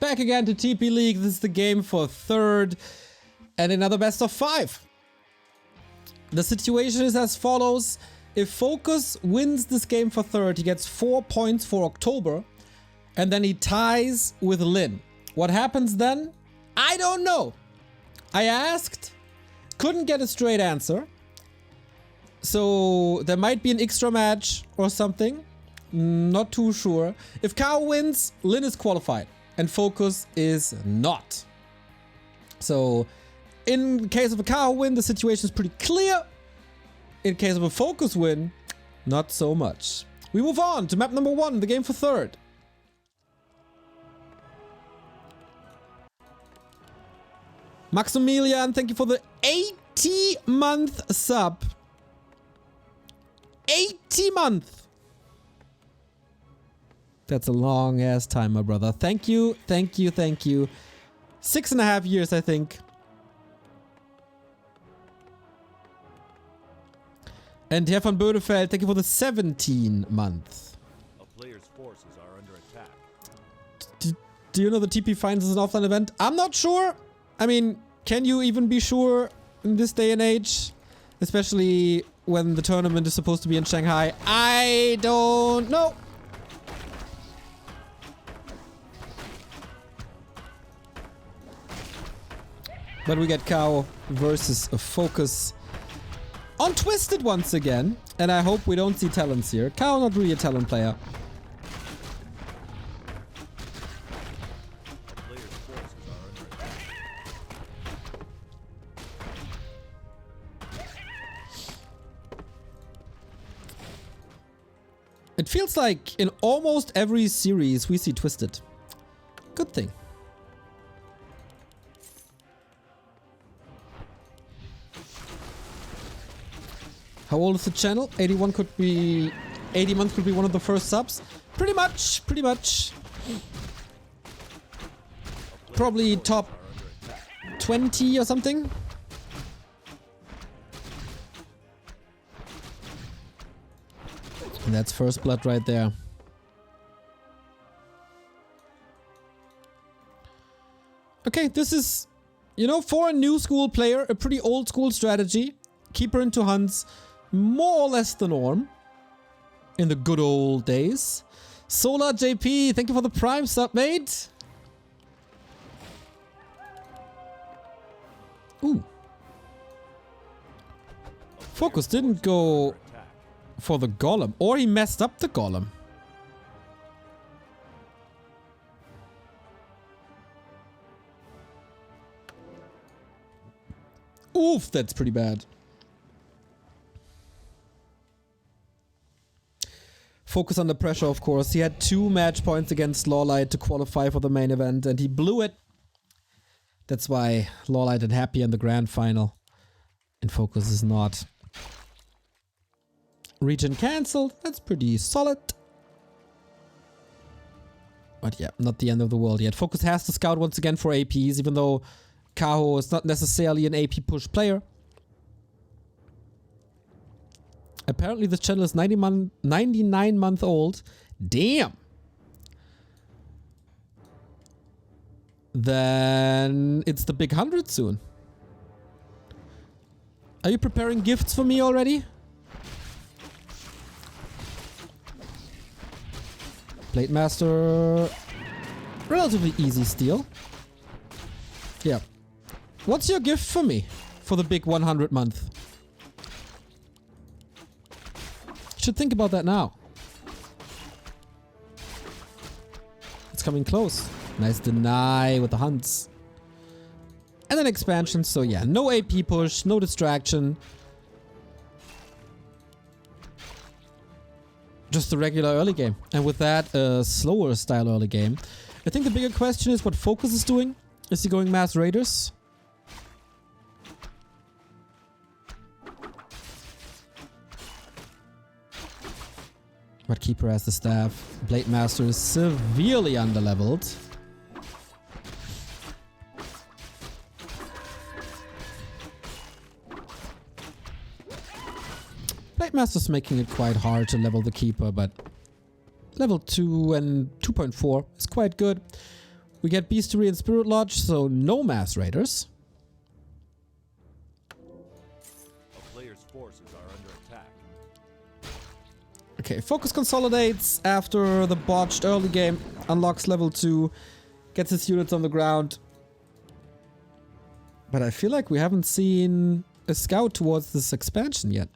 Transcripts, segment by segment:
Back again to TP League. This is the game for third and another best of 5. The situation is as follows. If FoCuS wins this game for third, he gets 4 points for October and then he ties with Lin. What happens then? I don't know. I asked, couldn't get a straight answer. So there might be an extra match or something. Not too sure. If Kaho wins, Lin is qualified and FoCuS is not. So in case of a Kaho win, the situation is pretty clear. In case of a FoCuS win, not so much. We move on to map number 1, the game for third. Maximilian, thank you for the 80-month sub. 80 month. That's a long ass time, my brother. Thank you, thank you, thank you. 6.5 years, I think. And Herr von Bödefeld, thank you for the 17 month. A player's forces are under attack. Do you know the TP Finals is an offline event? I'm not sure. I mean, can you even be sure in this day and age? Especially when the tournament is supposed to be in Shanghai. I don't know. But we get Kaho versus a FoCuS on Twisted once again. And I hope we don't see talents here. Kaho not really a talent player. It feels like in almost every series we see Twisted. Good thing. How old is the channel? 81 could be... 80 months could be one of the first subs. Pretty much, pretty much. Probably top 20 or something. And that's first blood right there. Okay, this is, you know, for a new school player, a pretty old school strategy. Keeper into hunts, more or less the norm. In the good old days. Solar JP, thank you for the Prime sub, mate. Ooh. FoCuS didn't go for the golem, or he messed up the golem. Oof, that's pretty bad. FoCuS under pressure, of course. He had 2 match points against Lawlight to qualify for the main event, and he blew it. That's why Lawlight is happy in the grand final, and FoCuS is not. Region cancelled. That's pretty solid. But yeah, not the end of the world yet. FoCuS has to scout once again for APs, even though Kaho is not necessarily an AP push player. Apparently this channel is 99 month old. Damn. Then it's the big 100 soon. Are you preparing gifts for me already? Blade Master. Relatively easy steal. Yeah. What's your gift for me for the big 100 month? Should think about that now. It's coming close. Nice deny with the hunts. And then expansion, so yeah, no AP push, no distraction. Just the regular early game. And with that, a slower style early game. I think the bigger question is what FoCuS is doing. Is he going mass raiders? But Keeper has the staff. Blade Master is severely underleveled. Blade Master's making it quite hard to level the Keeper, but level 2 and 2.4 is quite good. We get Beastery and Spirit Lodge, so no Mass Raiders. A player's forces are under attack. Okay, FoCuS consolidates after the botched early game, unlocks level 2, gets his units on the ground. But I feel like we haven't seen a scout towards this expansion yet.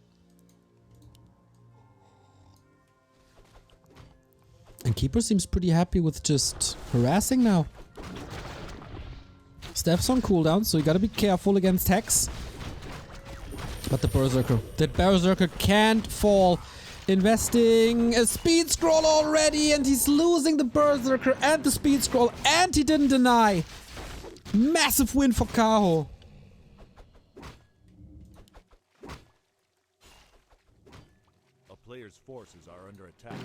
And Keeper seems pretty happy with just harassing now. Steph's on cooldown, so you gotta be careful against Hex. But the Berserker can't fall. Investing a speed scroll already, and he's losing the Berserker and the speed scroll, and he didn't deny. Massive win for Kaho. A player's forces are under attack.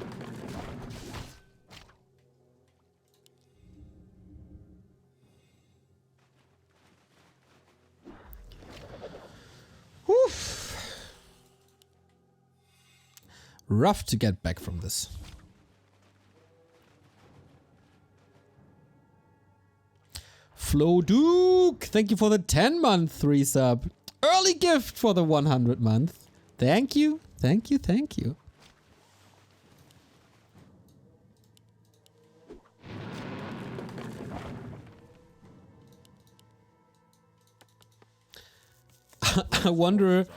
Woof. Rough to get back from this. Flo Duke, thank you for the 10-month resub. Early gift for the 100 month. Thank you, thank you, thank you. I wonder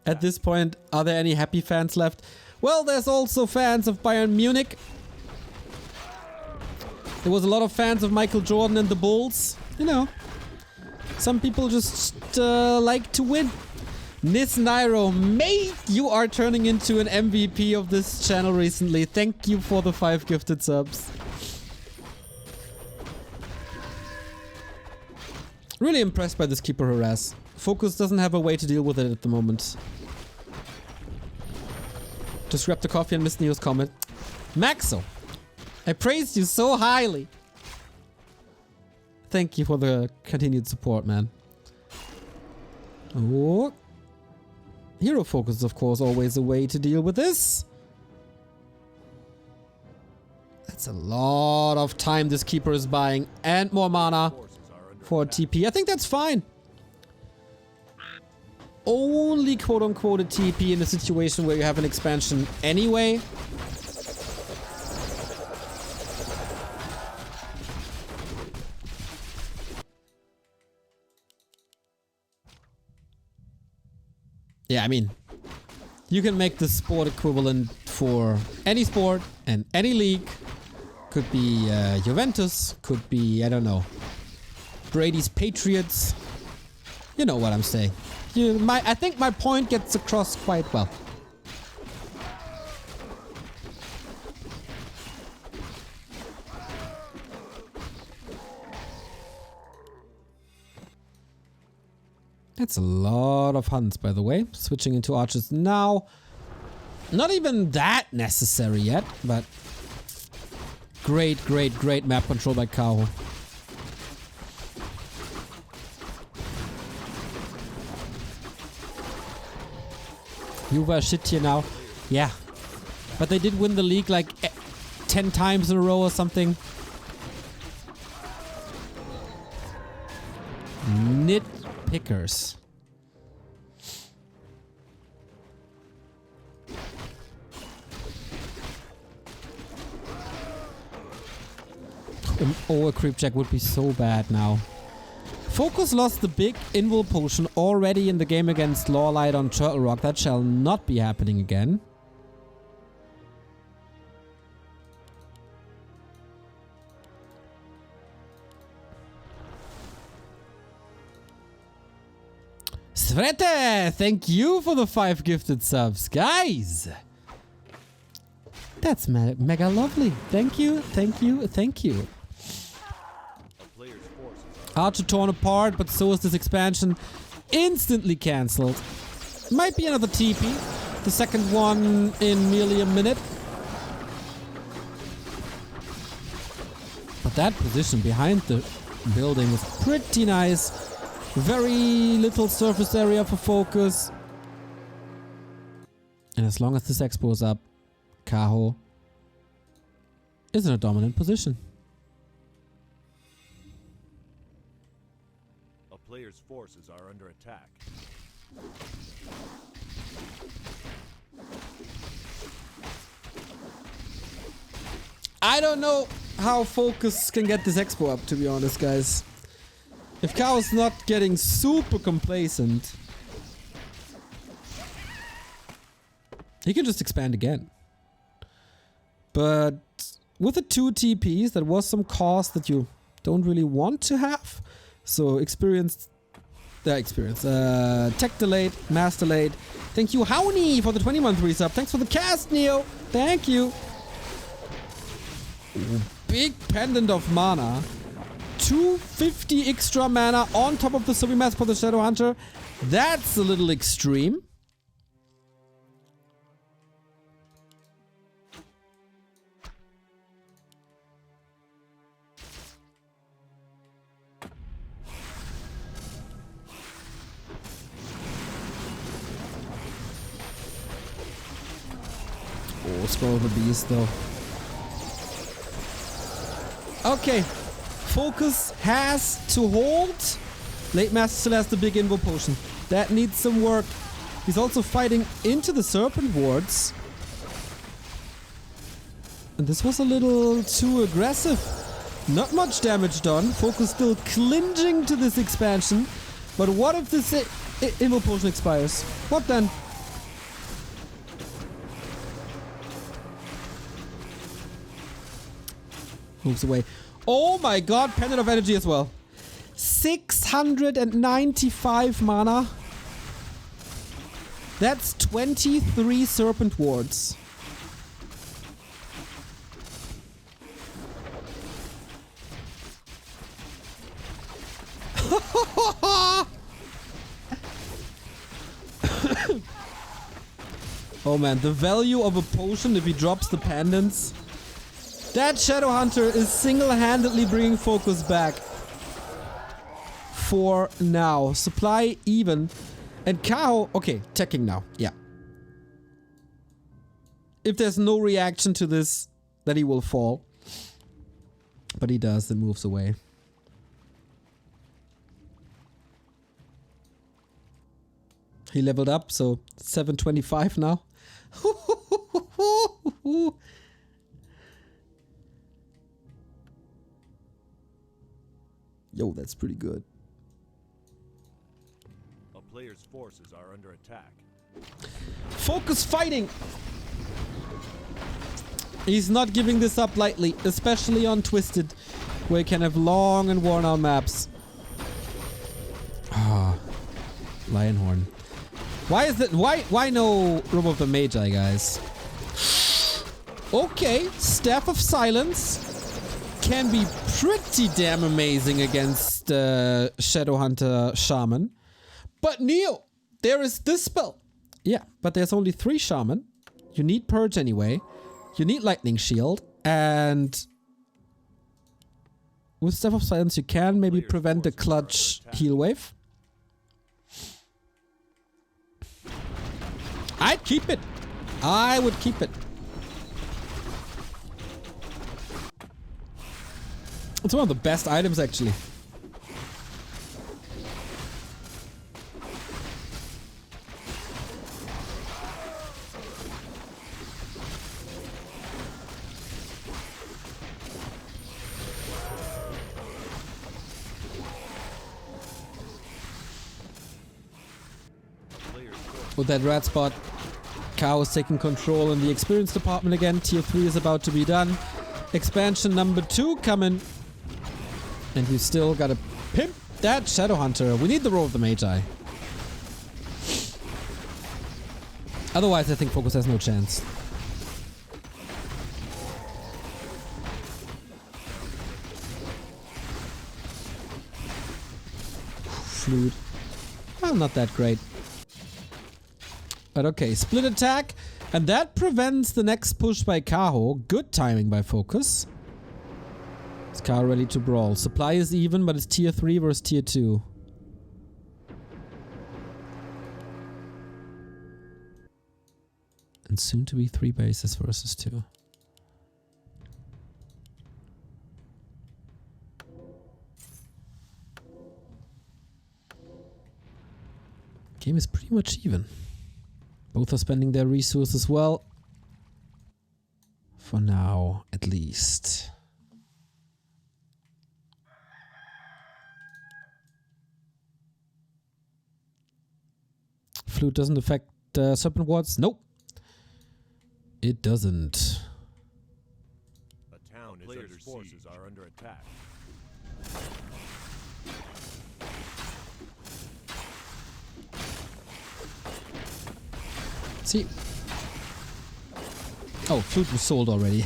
at this point, are there any happy fans left? Well, there's also fans of Bayern Munich. There was a lot of fans of Michael Jordan and the Bulls. You know, some people just like to win. Nis Nairo, mate, you are turning into an MVP of this channel recently. Thank you for the 5 gifted subs. Really impressed by this Keeper harass. FoCuS doesn't have a way to deal with it at the moment. Just grabbed the coffee and missed Neo's comment. Maxo, I praised you so highly. Thank you for the continued support, man. Oh. Hero focus is, of course, always a way to deal with this. That's a lot of time this Keeper is buying. And more mana for TP. I think that's fine. Only quote-unquote a TP in a situation where you have an expansion anyway. Yeah, I mean, you can make the sport equivalent for any sport and any league. Could be Juventus, could be, I don't know, Brady's Patriots. You know what I'm saying. I think my point gets across quite well. That's a lot of hunts, by the way. Switching into archers now. Not even that necessary yet, but great, great, great map control by Kaho. Juve are shit here now. Yeah. But they did win the league like 10 times in a row or something. Nitpickers. Oh, a creep check would be so bad now. FoCuS lost the big invul potion already in the game against Lawlight on Turtle Rock. That shall not be happening again. Svete, thank you for the 5 gifted subs. Guys! That's mega lovely. Thank you, thank you, thank you. Archer torn apart, but so is this expansion. Instantly cancelled. Might be another TP. The second one in merely a minute. But that position behind the building is pretty nice. Very little surface area for FoCuS. And as long as this expo is up, Kaho is in a dominant position. A player's forces are under attack. I don't know how FoCuS can get this expo up, to be honest, guys. If Kaho's not getting super complacent, he can just expand again. But with the 2 TPs, that was some cost that you don't really want to have. So tech delayed, mass delayed. Thank you, Hownie, for the 20-month resub. Thanks for the cast, Neo. Thank you. Ooh, big pendant of mana. 250 extra mana on top of the Sublimass for the Shadow Hunter. That's a little extreme. Oh, Scroll of the Beast though. Okay. FoCuS has to hold. Late Master still has the big Invo Potion. That needs some work. He's also fighting into the Serpent Wards. And this was a little too aggressive. Not much damage done. FoCuS still clinging to this expansion. But what if this Invo Potion expires? What then? Moves away. Oh my god, Pendant of Energy as well. 695 mana. That's 23 Serpent Wards. Oh man, the value of a potion if he drops the pendants. That Shadow Hunter is single-handedly bringing FoCuS back. For now. Supply even. And Kaho... Okay, teching now. Yeah. If there's no reaction to this, then he will fall. But he does, then moves away. He leveled up, so 725 now. Yo, that's pretty good. A player's forces are under attack. FoCuS fighting! He's not giving this up lightly, especially on Twisted, where you can have long and worn out maps. Ah, Lionhorn. Why is it? Why no Robe of the Magi, guys? Okay, Staff of Silence can be pretty damn amazing against Shadowhunter Shaman. But Neo, there is this spell. Yeah, but there's only 3 Shaman. You need Purge anyway. You need Lightning Shield. And with Staff of Silence, you can maybe prevent the clutch heal wave. I'd keep it. I would keep it. It's one of the best items, actually. With that red spot, Kaho is taking control in the experience department again. Tier 3 is about to be done. Expansion number 2 coming. And we still gotta pimp that Shadowhunter. We need the Robe of the Magi. Otherwise, I think FoCuS has no chance. Flute. Well, not that great. But okay, split attack. And that prevents the next push by Kaho. Good timing by FoCuS. Is Kaho ready to brawl? Supply is even, but it's tier 3 versus tier 2. And soon to be 3 bases versus 2. Game is pretty much even. Both are spending their resources well. For now, at least. Flute doesn't affect Serpent Wards? Nope. It doesn't. A town is under forces are under attack. See. Oh, Flute was sold already.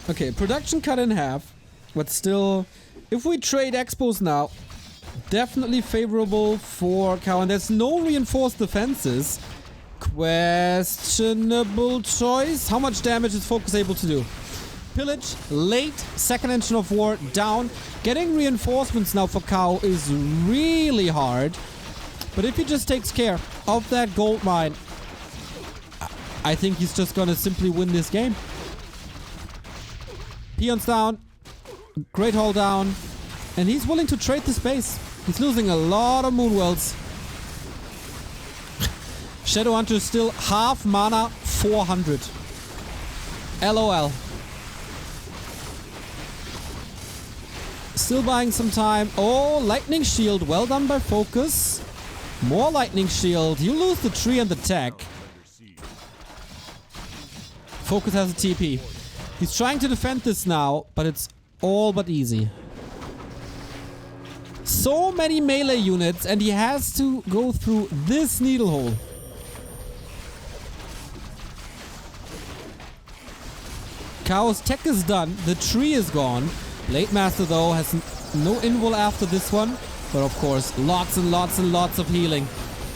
Okay, production cut in half. But still, if we trade expos now, definitely favorable for Kaho. And there's no reinforced defenses. Questionable choice. How much damage is FoCuS able to do? Pillage, late, second engine of war, down. Getting reinforcements now for Kaho is really hard. But if he just takes care of that gold mine, I think he's just gonna simply win this game. Peons down. Great Hall down. And he's willing to trade the space. He's losing a lot of Moonwells. Shadowhunter is still half mana, 400. LOL. Still buying some time. Oh, Lightning Shield. Well done by FoCuS. More Lightning Shield. You lose the tree and the tech. FoCuS has a TP. He's trying to defend this now, but it's all but easy. So many melee units, and he has to go through this needle hole. Kaho's tech is done. The tree is gone. Blade Master, though, has no invul after this one. But of course, lots and lots and lots of healing.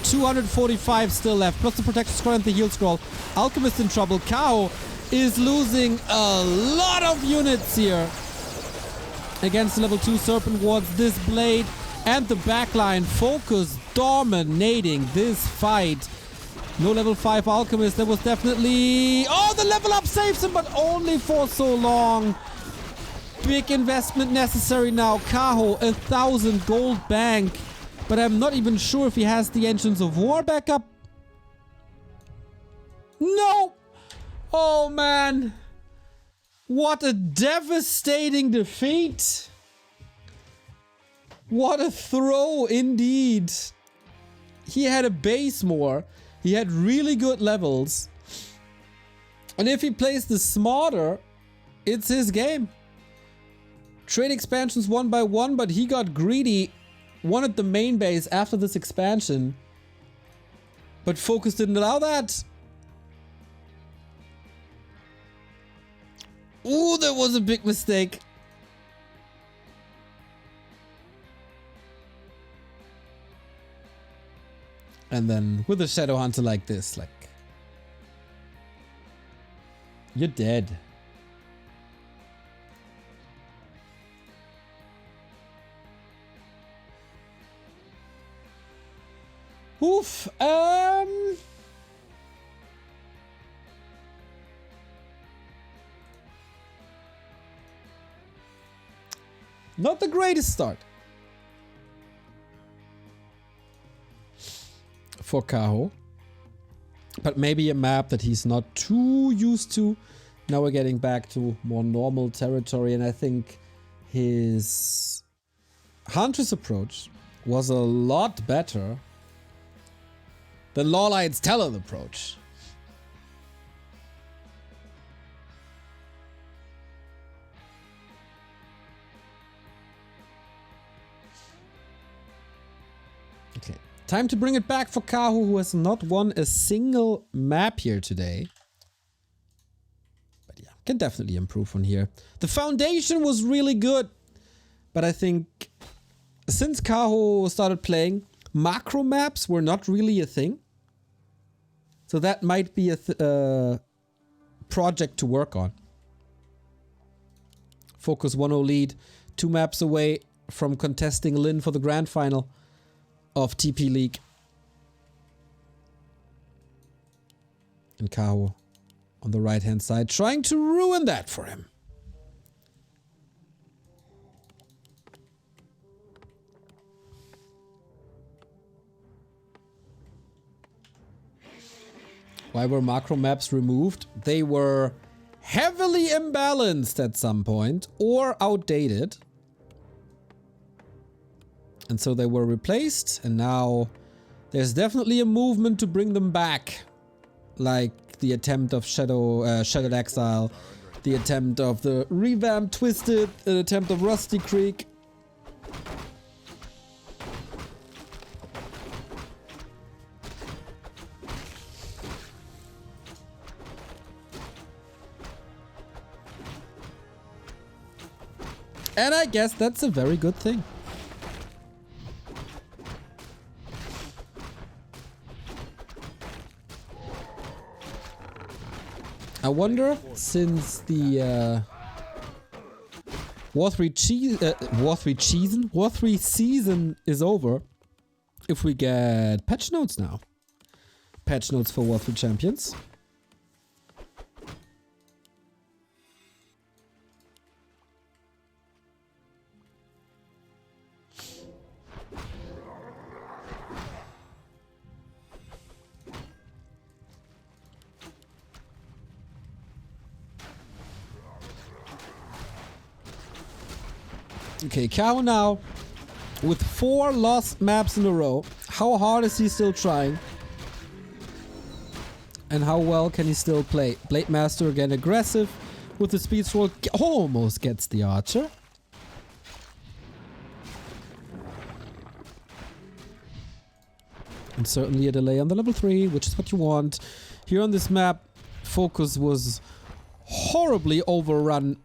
245 still left, plus the protection scroll and the heal scroll. Alchemist in trouble. Kaho is losing a lot of units here against the level 2 Serpent Wards. This blade and the backline. FoCuS dominating this fight. No level 5 Alchemist. That was definitely... Oh, the level up saves him, but only for so long. Big investment necessary now. Kaho, 1,000 gold bank. But I'm not even sure if he has the Engines of War backup. No! Oh, man. What a devastating defeat. What a throw, indeed. He had a base more. He had really good levels. And if he plays this smarter, it's his game. Trade expansions one by one, but he got greedy. Wanted the main base after this expansion. But FoCuS didn't allow that. Ooh, that was a big mistake. And then with a Shadowhunter like this, like... You're dead. Oof. Not the greatest start for Kaho, but maybe a map that he's not too used to. Now we're getting back to more normal territory, and I think his Huntress approach was a lot better than Lawline's Talon approach. Okay, time to bring it back for Kaho, who has not won a single map here today. But yeah, can definitely improve on here. The foundation was really good, but I think since Kaho started playing, macro maps were not really a thing. So that might be a project to work on. FoCuS 1-0 lead, 2 maps away from contesting Lin for the grand final of TP League. And Kaho on the right hand side trying to ruin that for him. Why were macro maps removed? They were heavily imbalanced at some point or outdated. And so they were replaced, and now there's definitely a movement to bring them back. Like the attempt of Shadowed Exile, the attempt of the revamped Twisted, an attempt of Rusty Creek. And I guess that's a very good thing. I wonder, since the War 3 season is over, if we get patch notes now. Patch notes for War 3 Champions. Okay, Kaho now with 4 lost maps in a row. How hard is he still trying? And how well can he still play? Blade Master again aggressive with the speed sword. Almost gets the archer. And certainly a delay on the level 3, which is what you want. Here on this map, FoCuS was horribly overrun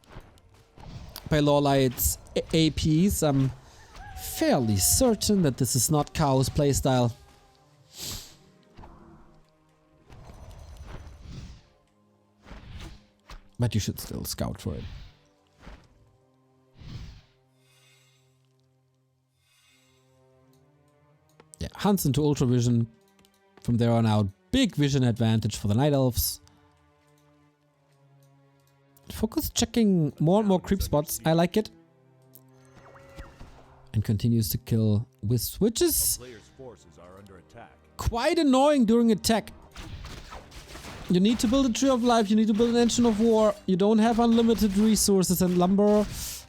by Lawlight's APs. I'm fairly certain that this is not Kaho's playstyle. But you should still scout for it. Yeah, hunts into Ultra Vision. From there on out, big vision advantage for the Night Elves. FoCuS checking more and more creep spots. I like it. And continues to kill Wisps, which is quite annoying during attack. You need to build a Tree of Life, you need to build an Engine of War. You don't have unlimited resources, and lumber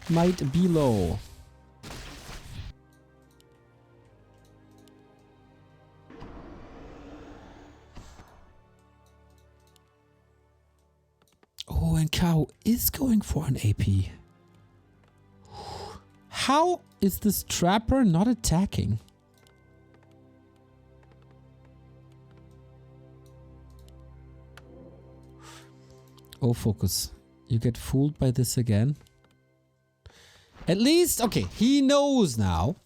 might be low. Oh, and Kaho is going for an AP. How is this Trapper not attacking? Oh, FoCuS. You get fooled by this again. At least, okay, he knows now.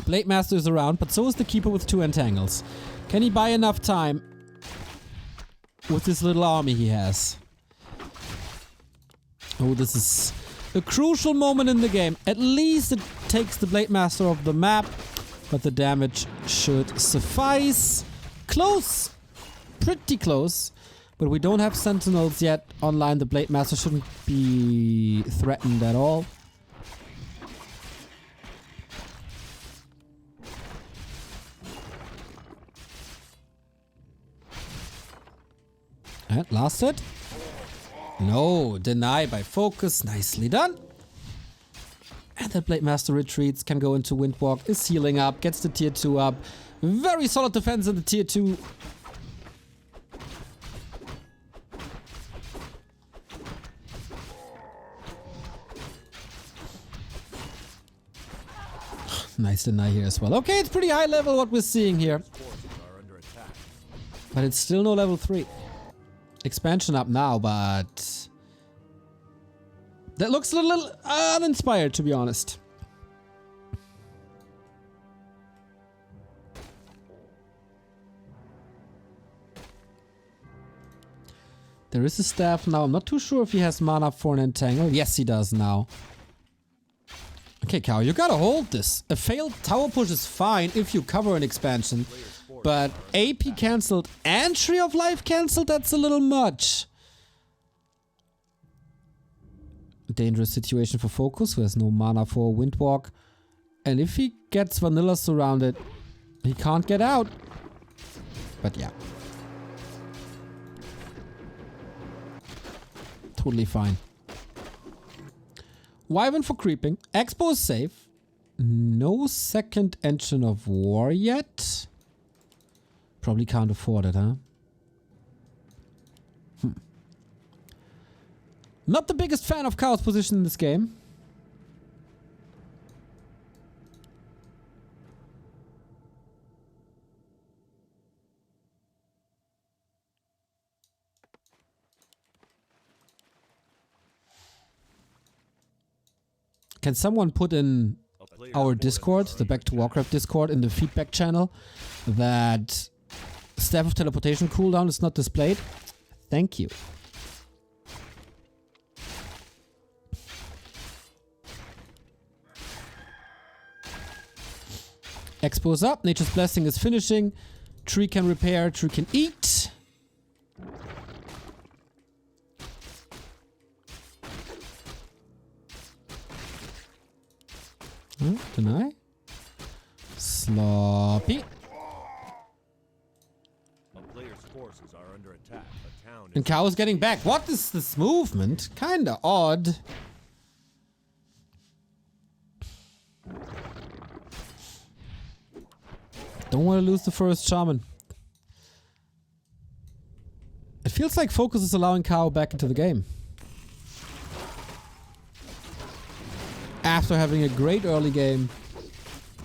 Blade Master is around, but so is the Keeper with 2 entangles. Can he buy enough time with this little army he has? Oh, this is a crucial moment in the game. At least it takes the Blade Master off the map, but the damage should suffice. Close! Pretty close. But we don't have Sentinels yet online. The Blade Master shouldn't be threatened at all. And last hit. No, deny by FoCuS. Nicely done. And the Blade Master retreats, can go into Windwalk, is healing up, gets the tier 2 up. Very solid defense in the tier 2. Nice deny here as well. Okay, it's pretty high level what we're seeing here. But it's still no level 3. Expansion up now, but that looks a little uninspired, to be honest. There is a staff now. I'm not too sure if he has mana for an entangle. Yes, he does now. Okay, Kaho, you gotta hold this. A failed tower push is fine if you cover an expansion. But AP cancelled and Tree of Life cancelled? That's a little much. Dangerous situation for FoCuS, who has no mana for Windwalk. And if he gets Vanilla surrounded, he can't get out. But yeah. totally fine. Wyvern for creeping. Expo is safe. No second engine of war yet. Probably can't afford it, huh? Not the biggest fan of Kaho's position in this game. Can someone put in our Discord, the Back to Warcraft Discord, in the feedback channel that Staff of Teleportation cooldown is not displayed? Thank you. Expo's up. Nature's Blessing is finishing. Tree can repair. Tree can eat. Deny. Sloppy. A player's forces are under attack. A town And Kaho's getting back. What is this movement? Kinda odd. Don't want to lose the first shaman. It feels like FoCuS is allowing Kaho back into the game. After having a great early game.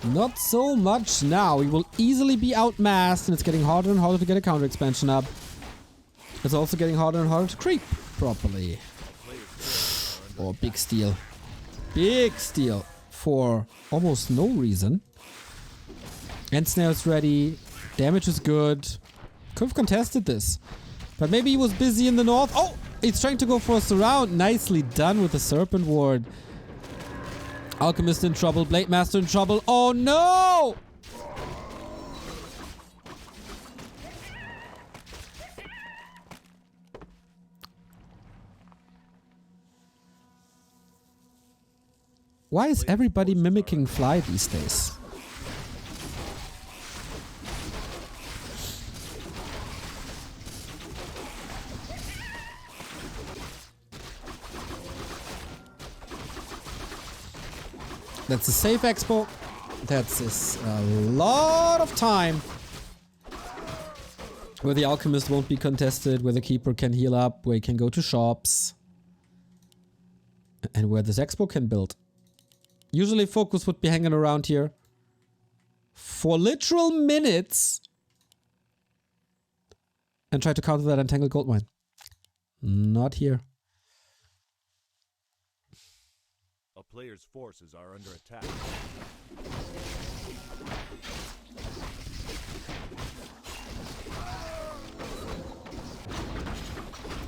Not so much now. He will easily be outmassed, and it's getting harder and harder to get a counter expansion up. It's also getting harder and harder to creep properly. Oh, big steal. Big steal for almost no reason. End snare is ready. Damage is good. Could have contested this. But maybe he was busy in the north. Oh! He's trying to go for a surround. Nicely done with the Serpent Ward. Alchemist in trouble. Blade Master in trouble. Oh no! Why is everybody mimicking Fly these days? That's a safe expo. That's a lot of time. Where the Alchemist won't be contested, where the Keeper can heal up, where he can go to shops. And where this expo can build. Usually FoCuS would be hanging around here for literal minutes and try to counter that Entangled Goldmine. Not here. A player's forces are under attack.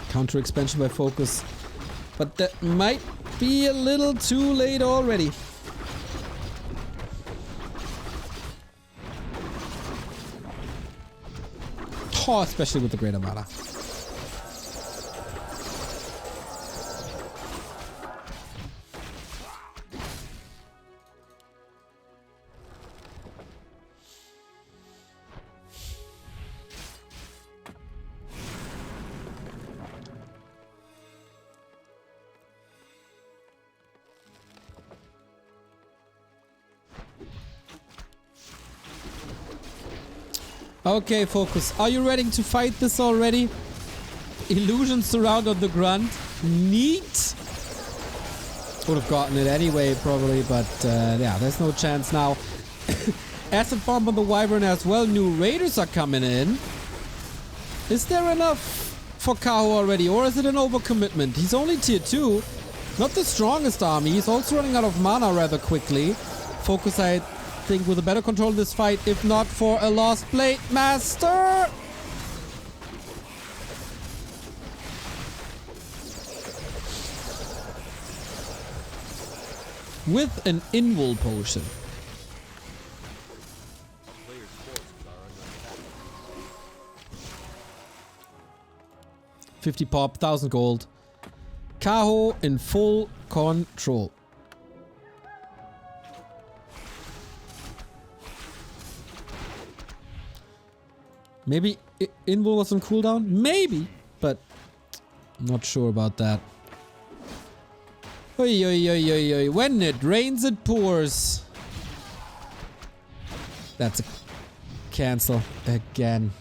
Counter expansion by FoCuS. But that might be a little too late already. Oh, especially with the Greater Mana. Okay, FoCuS. Are you ready to fight this already? Illusion surround on the grunt. Neat. Would have gotten it anyway, probably, but yeah, there's no chance now. Acid bomb on the Wyvern as well. New raiders are coming in. Is there enough for Kaho already, or is it an overcommitment? He's only tier 2. Not the strongest army. He's also running out of mana rather quickly. FoCuS, I think, with a better control of this fight, if not for a lost Blade Master. With an Invul potion. 50 pop, 1000 gold. Kaho in full control. Maybe Invul was on cooldown? Maybe, but not sure about that. Oi, oi, oi, oi, oi. When it rains, it pours. That's a cancel again.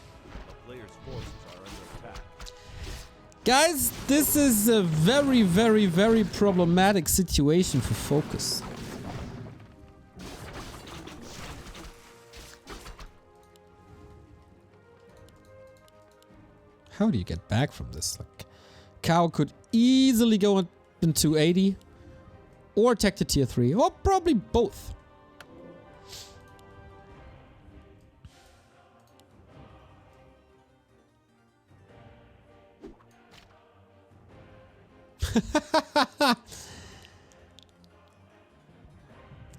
A player's forces are under attack. Guys, this is a very, very, very problematic situation for FoCuS. How do you get back from this? Like, Kaho could easily go into 80 or tech to tier 3, or probably both.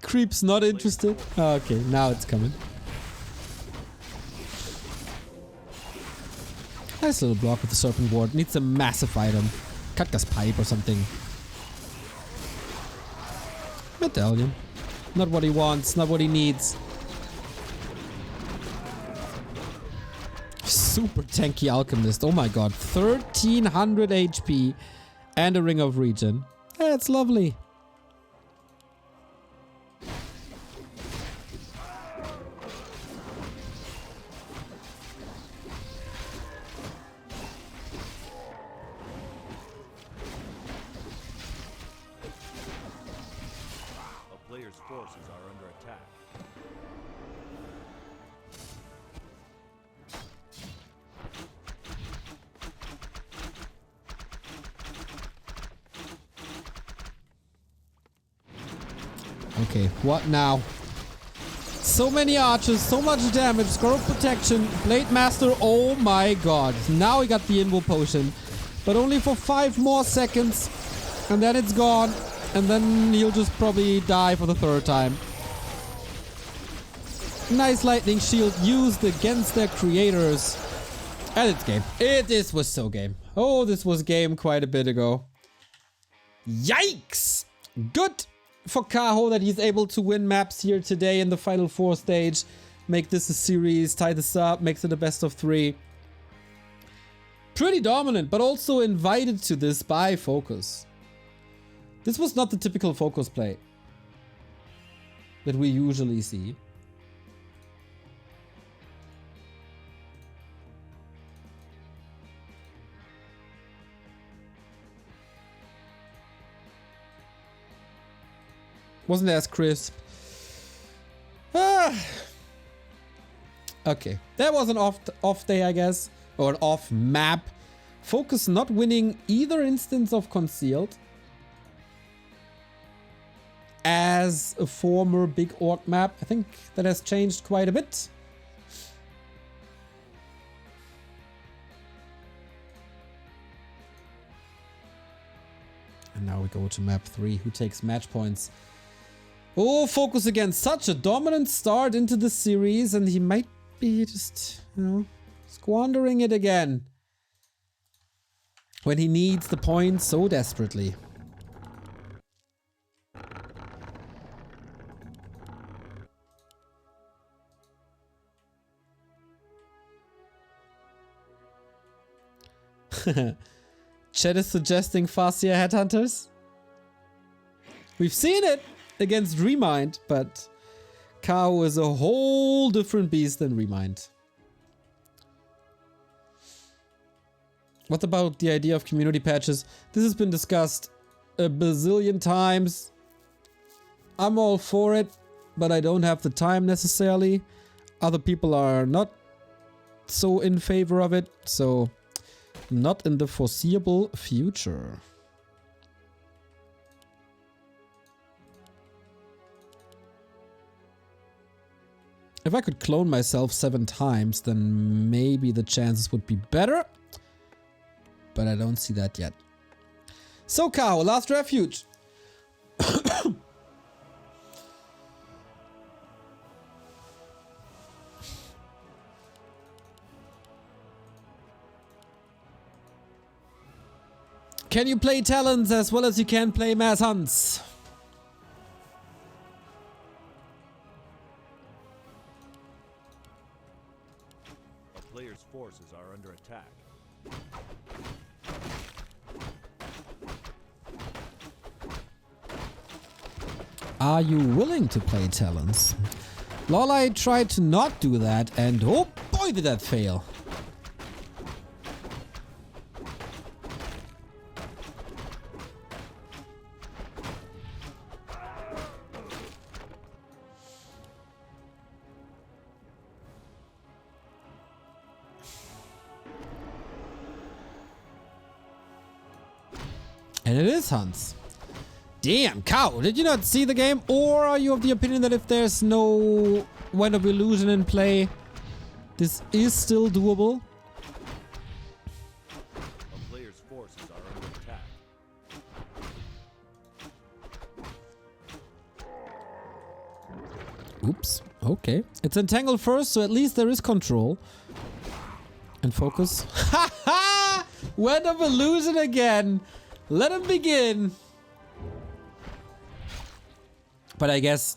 Creep's not interested. Oh, okay, now it's coming. Nice little block with the Serpent Ward. Needs a massive item. Cutgas Pipe or something. Medallion. Not what he wants, not what he needs. Super tanky Alchemist. Oh my god. 1300 HP and a Ring of Regen. That's lovely. A player's forces are under attack. Okay, what now? So many archers, so much damage, Scroll of Protection, Blade Master, oh my god. Now he got the Invo Potion, but only for 5 more seconds, and then it's gone, and then he'll just probably die for the 3rd time. Nice Lightning Shield used against their creators. And it's game. This was so game. Oh, this was game quite a bit ago. Yikes! Good for Kaho that he's able to win maps here today in the Final 4 stage. Make this a series, tie this up, makes it a best of 3. Pretty dominant, but also invited to this by FoCuS. This was not the typical FoCuS play that we usually see. Wasn't as crisp. Okay, that was an off day, I guess, or an off map. FoCuS not winning either instance of Concealed. As a former big orc map, I think that has changed quite a bit. And now we go to map 3. Who takes match points? Oh, FoCuS again. Such a dominant start into the series, and he might be just, you know, squandering it again. When he needs the points so desperately. Chat is suggesting faster headhunters. We've seen it against Remind, but Kaho is a whole different beast than Remind. What about the idea of community patches? This has been discussed a bazillion times. I'm all for it, but I don't have the time necessarily. Other people are not so in favor of it, so not in the foreseeable future. If I could clone myself 7 times, then maybe the chances would be better. But I don't see that yet. So Kaho, last refuge. Can you play Talons as well as you can play Mass Hunts? A player's forces are under attack. Are you willing to play Talons? Lolai tried to not do that, and oh boy did that fail. And it is Hans. Damn, Kaho, did you not see the game? Or are you of the opinion that if there's no Wind of Illusion in play, this is still doable? A player's forces are under attack. Oops, okay. It's entangled first, so at least there is control. And focus. Ha ha! Wind of Illusion again! Let him begin! But I guess,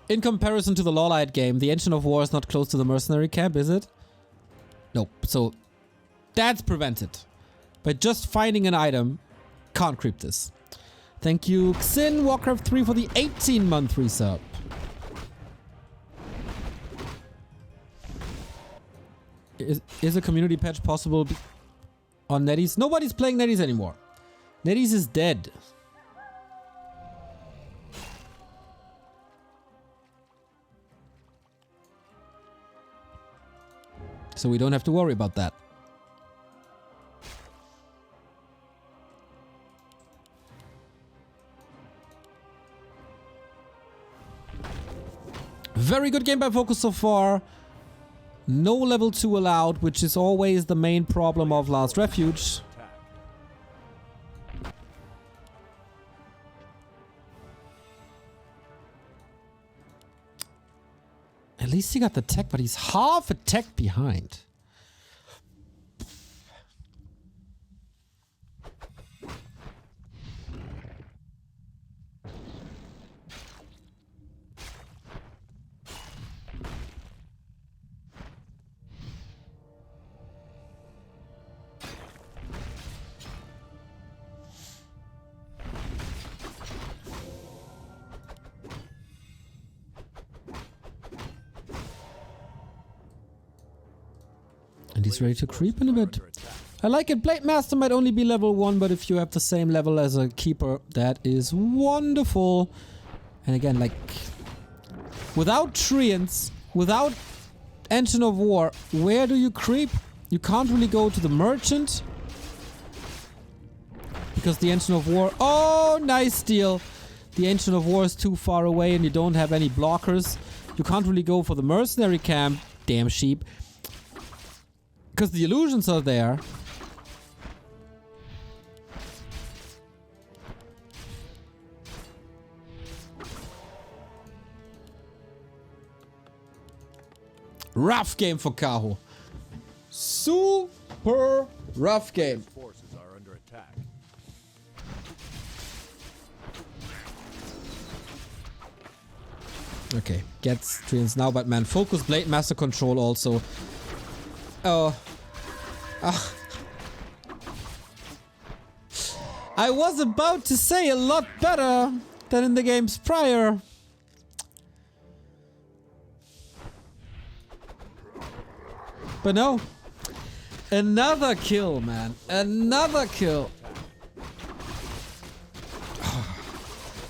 in comparison to the Lawlight game, the Ancient of War is not close to the mercenary camp, is it? Nope. So, that's prevented. By just finding an item, can't creep this. Thank you, Xin Warcraft 3 for the 18-month resub. Is a community patch possible on NetEase? Nobody's playing NetEase anymore. NetEase is dead. So we don't have to worry about that. Very good game by FoCuS so far. No level 2 allowed, which is always the main problem of Last Refuge. At least he got the tech, but he's half a tech behind. And he's ready to creep in a bit. I like it. Blade Master might only be level 1, but if you have the same level as a keeper, that is wonderful. And again, like, without Treants, without Engine of War, where do you creep? You can't really go to the Merchant. Because the Engine of War... Oh, nice steal. The Engine of War is too far away and you don't have any blockers. You can't really go for the Mercenary camp. Damn sheep. Because the illusions are there. Rough game for Kaho. Super rough game. Forces are under attack. Okay, gets Treants now, but man, FoCuS Blade Master control also. Oh. I was about to say a lot better than in the games prior. But no. Another kill, man. Another kill.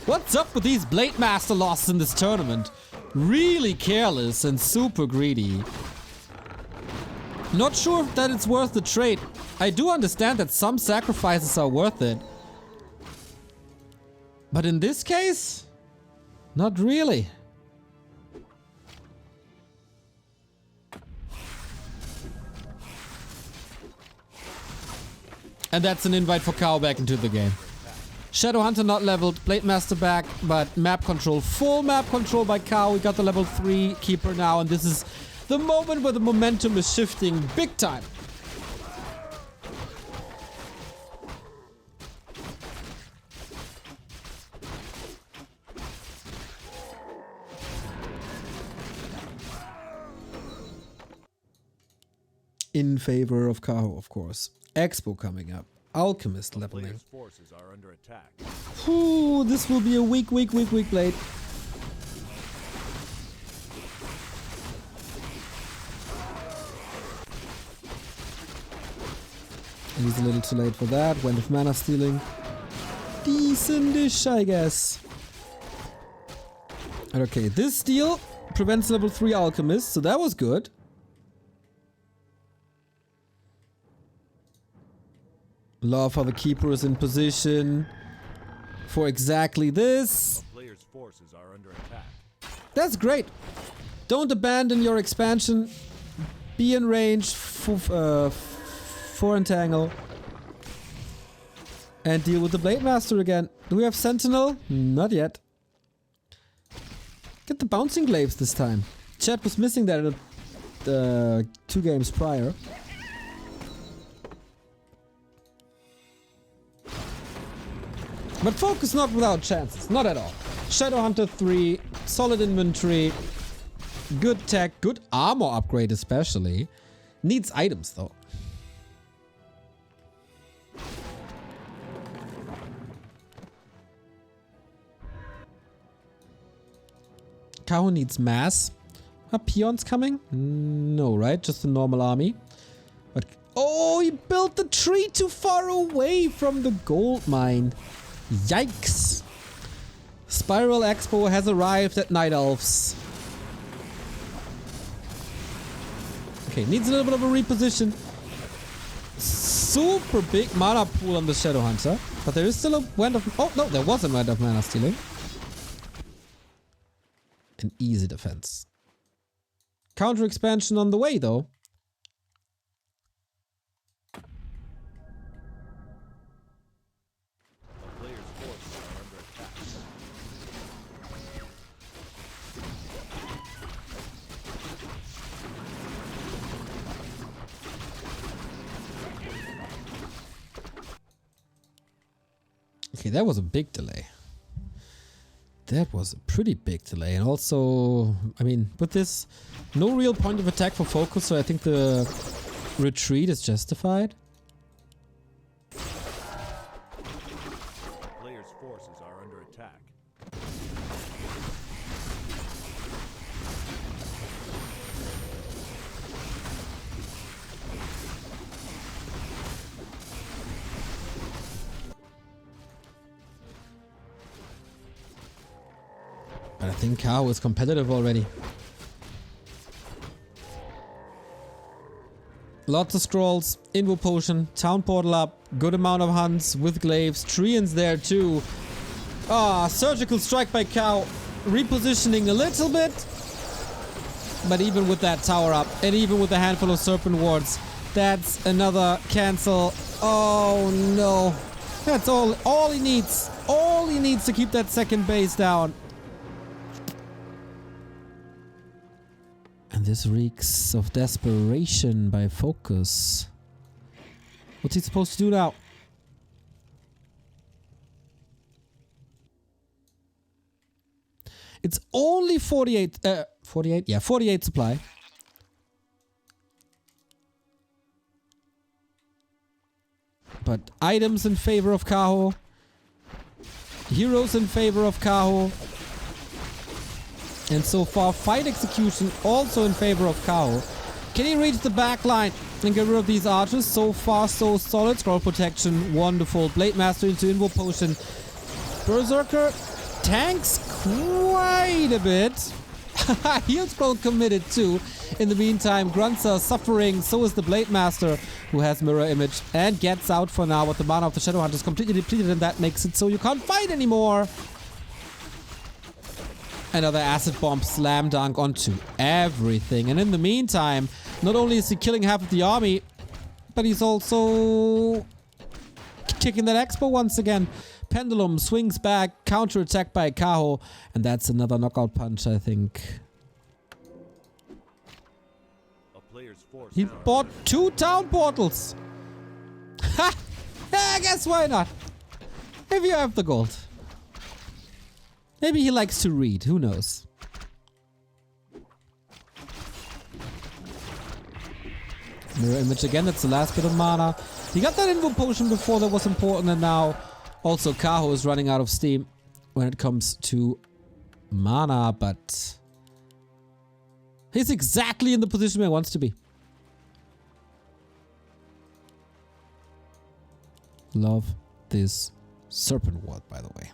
What's up with these Blade Master losses in this tournament? Really careless and super greedy. Not sure that it's worth the trade. I do understand that some sacrifices are worth it. But in this case, not really. And that's an invite for Kaho back into the game. Shadow Hunter not leveled, Blade Master back, but map control, full map control by Kaho. We got the level 3 keeper now, and this is the moment where the momentum is shifting big time. In favor of Kaho, of course. Expo coming up. Alchemist A leveling. player's forces are under attack. Ooh, this will be a weak blade. And he's a little too late for that. Went with mana stealing. Decent-ish, I guess. Okay, this steal prevents level 3 Alchemist, so that was good. Love how the keeper is in position for exactly this. A player's forces are under attack. That's great. Don't abandon your expansion. Be in range for entangle. And deal with the Blade Master again. Do we have Sentinel? Not yet. Get the bouncing glaives this time. Chat was missing that in the 2 games prior. But FoCuS not without chances, not at all. Shadowhunter 3, solid inventory, good tech, good armor upgrade especially. Needs items though. Kaho needs mass. Are peons coming? No, right? Just a normal army. But oh, he built the tree too far away from the gold mine. Yikes. Spiral Expo has arrived at Night Elves. Okay, needs a little bit of a reposition. Super big mana pool on the Shadowhunter. But there is still a Wand of... Oh, no, there was a Wand of Mana Stealing. An easy defense. Counter expansion on the way, though. Okay, that was a big delay. That was a pretty big delay. And also, I mean, with this, no real point of attack for FoCuS, so I think the retreat is justified. Players' forces are under attack. But I think Kaho is competitive already. Lots of scrolls, Invo Potion, Town Portal up, good amount of hunts with glaives, Treants there too. Ah, Surgical Strike by Kaho, repositioning a little bit. But even with that tower up, and even with a handful of Serpent Wards, that's another cancel. Oh no. That's all he needs. All he needs to keep that second base down. And this reeks of desperation by FoCuS. What's he supposed to do now? It's only 48, 48? Yeah, 48 supply. But items in favor of Kaho. Heroes in favor of Kaho. And so far, fight execution also in favor of Kaho. Can he reach the back line and get rid of these archers? So far, so solid. Scroll protection, wonderful. Blade Master into Invo Potion. Berserker tanks quite a bit. Heal Scroll committed too. In the meantime, grunts are suffering. So is the Blade Master, who has Mirror Image and gets out for now. But the mana of the Shadowhunter is completely depleted, and that makes it so you can't fight anymore. Another acid bomb slam dunk onto everything. And in the meantime, not only is he killing half of the army, but he's also kicking that expo once again. Pendulum swings back, counter attack by Kaho, and that's another knockout punch, I think. A player's force He bought 2 town portals. Ha! I guess why not? If you have the gold. Maybe he likes to read, who knows? Mirror Image again, that's the last bit of mana. He got that invo potion before that was important, and now also Kaho is running out of steam when it comes to mana, but he's exactly in the position where he wants to be. Love this serpent ward, by the way.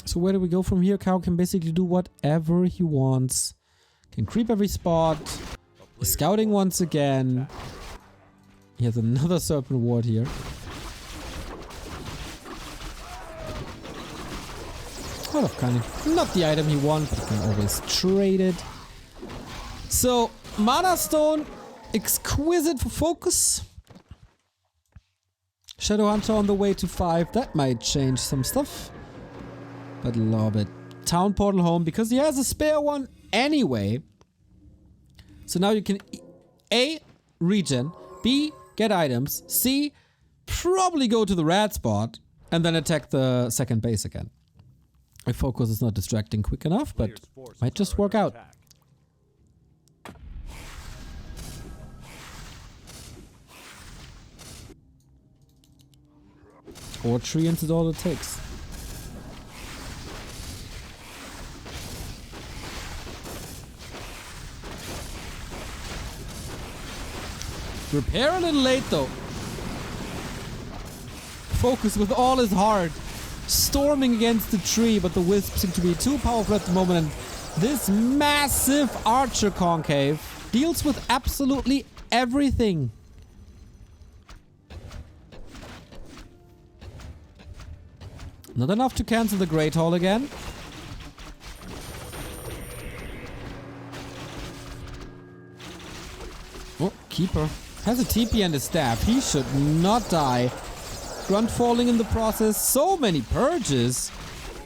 So where do we go from here? Kaho can basically do whatever he wants. Can creep every spot. He's scouting once again. He has another serpent ward here. Well, kind of not the item he wants, but you can always trade it. So, Mana Stone, exquisite for FoCuS. Shadow Hunter on the way to 5. That might change some stuff. But love it. Town Portal home, because he has a spare one anyway. So now you can A, regen, B, get items, C, probably go to the red spot, and then attack the second base again. If FoCuS is not distracting quick enough, but might just work out. Or treants is all it takes. Repair a little late though. FoCuS with all his heart. Storming against the tree, but the wisps seem to be too powerful at the moment. And this massive archer concave deals with absolutely everything. Not enough to cancel the Great Hall again. Oh, Keeper has a TP and a staff. He should not die. Grunt falling in the process. So many purges.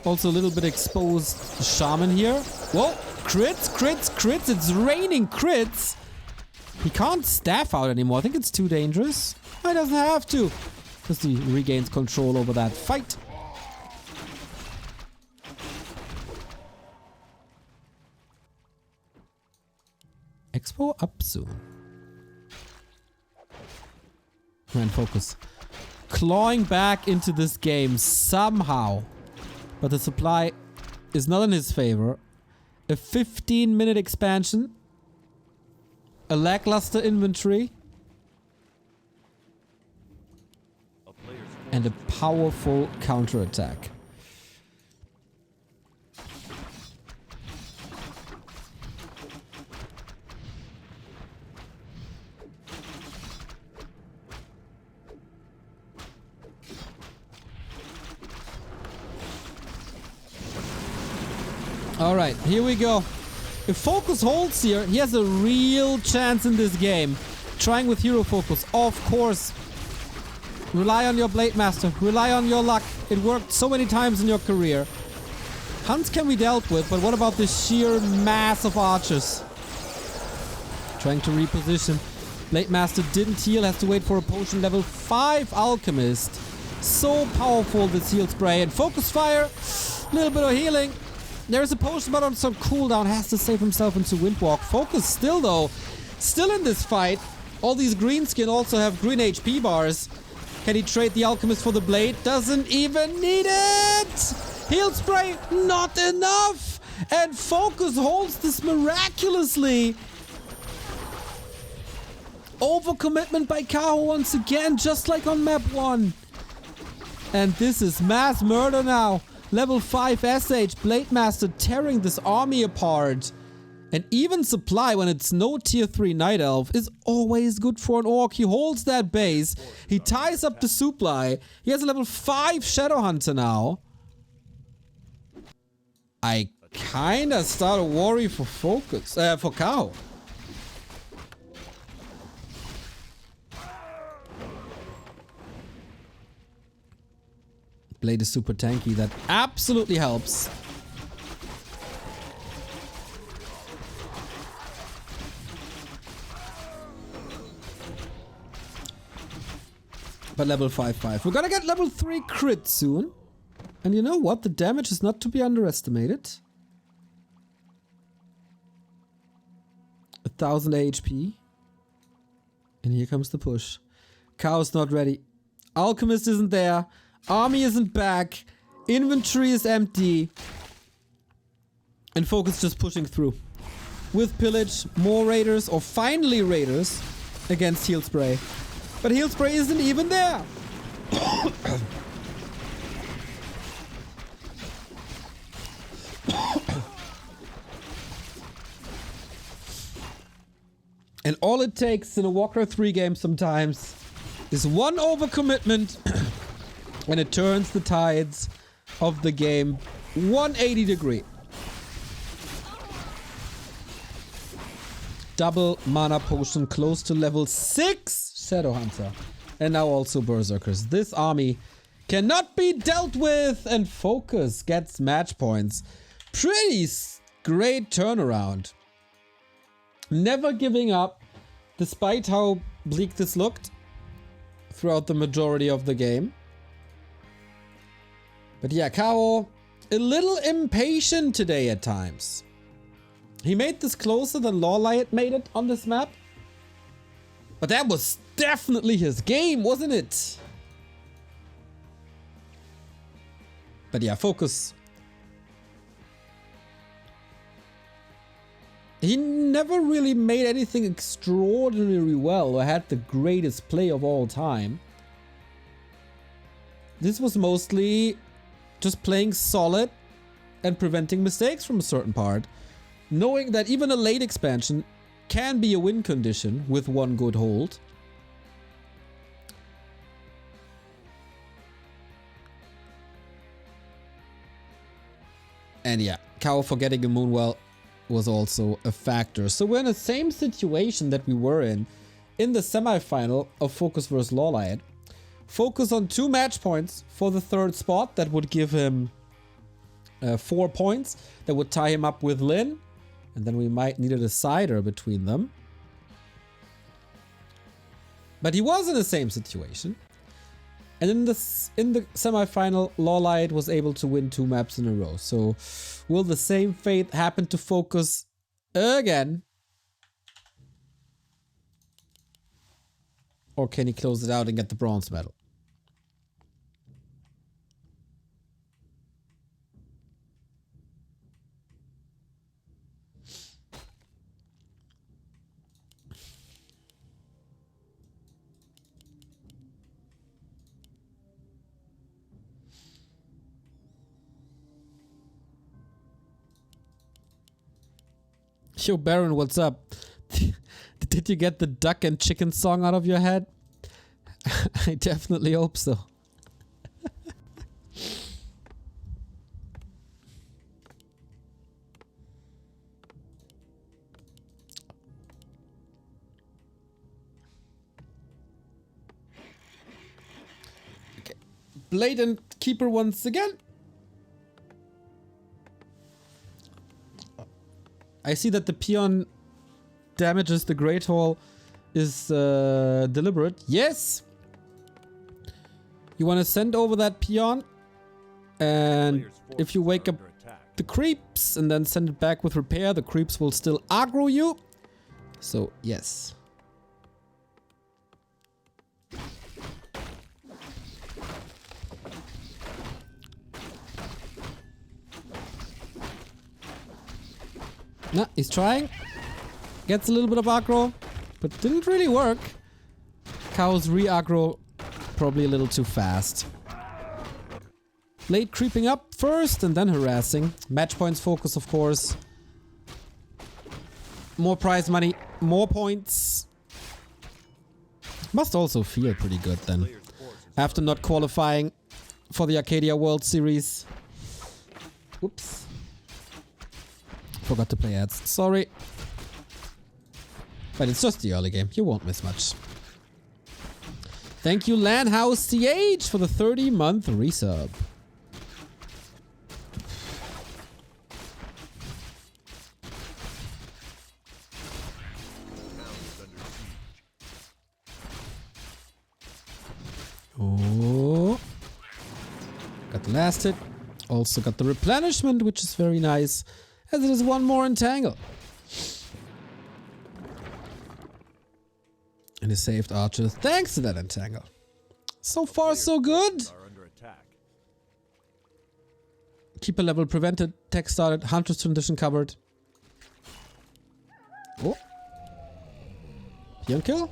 Also a little bit exposed shaman here. Whoa, crits, crits, crits. It's raining crits. He can't staff out anymore. I think it's too dangerous. He doesn't have to, because he regains control over that fight. Expo up soon. And FoCuS clawing back into this game somehow, but the supply is not in his favor. A 15-minute expansion, a lackluster inventory, and a powerful counterattack. Alright, here we go. If FoCuS holds here, he has a real chance in this game. Trying with hero focus, of course. Rely on your Blade Master. Rely on your luck. It worked so many times in your career. Hunts can be dealt with, but what about the sheer mass of archers? Trying to reposition. Blade Master didn't heal, has to wait for a potion level 5 Alchemist. So powerful, this heal spray. And FoCuS Fire, a little bit of healing. There's a potion, but on some cooldown, has to save himself into Windwalk. FoCuS still, though, still in this fight. All these greenskin also have green HP bars. Can he trade the Alchemist for the blade? Doesn't even need it! Heal spray, not enough! And FoCuS holds this miraculously. Overcommitment by Kaho once again, just like on map 1. And this is mass murder now. Level 5 SH, Blade Master tearing this army apart. And even supply when it's no tier 3 Night Elf is always good for an orc. He holds that base. He ties up the supply. He has a level 5 Shadow Hunter now. I kinda start a worry for FoCuS, for Kaho. Blade is super tanky. That absolutely helps. But level 5-5. We're gonna get level 3 crit soon. And you know what? The damage is not to be underestimated. 1000 HP. And here comes the push. Kaho's not ready. Alchemist isn't there. Army isn't back. Inventory is empty. And FoCuS just pushing through. With pillage, more raiders, or finally raiders, against heal spray. But heal spray isn't even there. And all it takes in a Warcraft 3 game sometimes is one overcommitment and it turns the tides of the game 180 degree. Double mana potion close to level 6 Shadowhunter. And now also Berserkers. This army cannot be dealt with, and FoCuS gets match points. Pretty great turnaround. Never giving up, despite how bleak this looked throughout the majority of the game. But yeah, Kaho, a little impatient today at times. He made this closer than Lawlight made it on this map. But that was definitely his game, wasn't it? But yeah, FoCuS. He never really made anything extraordinarily well or had the greatest play of all time. This was mostly just playing solid and preventing mistakes from a certain part. Knowing that even a late expansion can be a win condition with one good hold. And yeah, Kaho forgetting a Moonwell was also a factor. So we're in the same situation that we were in the semi-final of FoCuS vs Lawlight. FoCuS on 2 match points for the 3rd spot. That would give him 4 points. That would tie him up with Lyn. And then we might need a decider between them. But he was in the same situation. And in the semi-final, Lawlight was able to win 2 maps in a row. So will the same fate happen to FoCuS again? Or can he close it out and get the bronze medal? Yo, Baron, what's up? Did you get the duck and chicken song out of your head? I definitely hope so. Okay. Blatant Keeper once again. I see that the peon damages the Great Hall is deliberate. Yes! You want to send over that peon, and if you wake up the creeps and then send it back with repair, the creeps will still aggro you. So, yes. Nah, he's trying. Gets a little bit of aggro, but didn't really work. Kaho's re-aggro probably a little too fast. Late creeping up first and then harassing. Match points FoCuS, of course. More prize money, more points. Must also feel pretty good then. After not qualifying for the Arcadia World Series. Whoops. Forgot to play ads. Sorry. But it's just the early game. You won't miss much. Thank you, Landhouse CH, for the 30-month resub. Oh. Got the last hit. Also got the replenishment, which is very nice, as it is one more entangle. And he saved Archer thanks to that entangle. So far, so good. Keeper level prevented, tech started, Hunter's transition covered. Oh. Young kill?